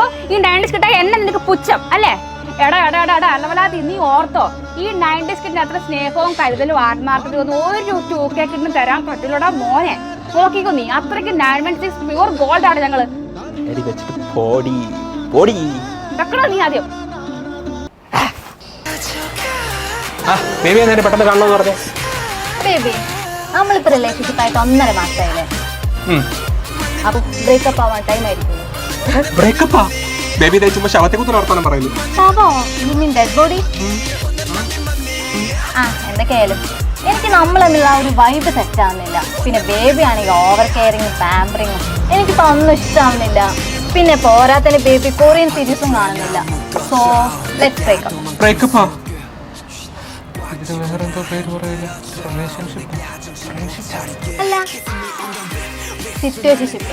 അപ്പൊ ഈ 90s കിട്ടാൻ എന്നെ നിനക്ക് പുച്ഛം അല്ലേ? എടാ അല്ലവലാതി നീ ഓർത്തോ, ഈ 90s കിട്ടിന് അത്ര സ്നേഹവും കരുതലും ആത്മാർത്ഥതയും ഒരു 2K കിട്ടിന് തരാൻ പറ്റില്ലടാ മോനെ. നോക്കിക്കോ നീ, അത്രയ്ക്ക് 90s പ്യൂർ ഗോൾഡ് ആണ് ഞങ്ങള്. ഇതൊക്കെടാ നീ ആദ്യം. പെട്ടെന്ന് കാണണമെന്ന് പറഞ്ഞേ. ബേബി, നമ്മളിപ്പോ റിലേഷൻഷിപ്പ് ആയിട്ട് 1.5 മാസമായില്ലേ? അപ്പൊ ബ്രേക്കപ്പ് ആവാൻ ടൈം ആയിരിക്കും. ബ്രേക്കപ്പാ? ബേബി ദേ ചുമ്മാ ശവത്തെ കുറിച്ച് വർത്താനം പറയുന്നു. ശവോ? You mean dead body? എന്തൊക്കെയായാലും എനിക്ക് നമ്മൾ തമ്മിലുള്ള ഒരു വൈബ് സെറ്റ് ആവുന്നില്ല. പിന്നെ ബേബി ആണെങ്കിൽ ഓവർ കെയറിങ്ങും പാമ്പറിങ്ങും എനിക്കിപ്പോ ഒന്നും ഇഷ്ടമാവുന്നില്ല. പിന്നെ പോരാത്തന്നെ ബേബി കൊറിയൻ സീരീസും കാണുന്നില്ല. So let's break up. ബ്രേക്കപ്പാ? അല്ല, സിറ്റുവേഷൻഷിപ്പ്.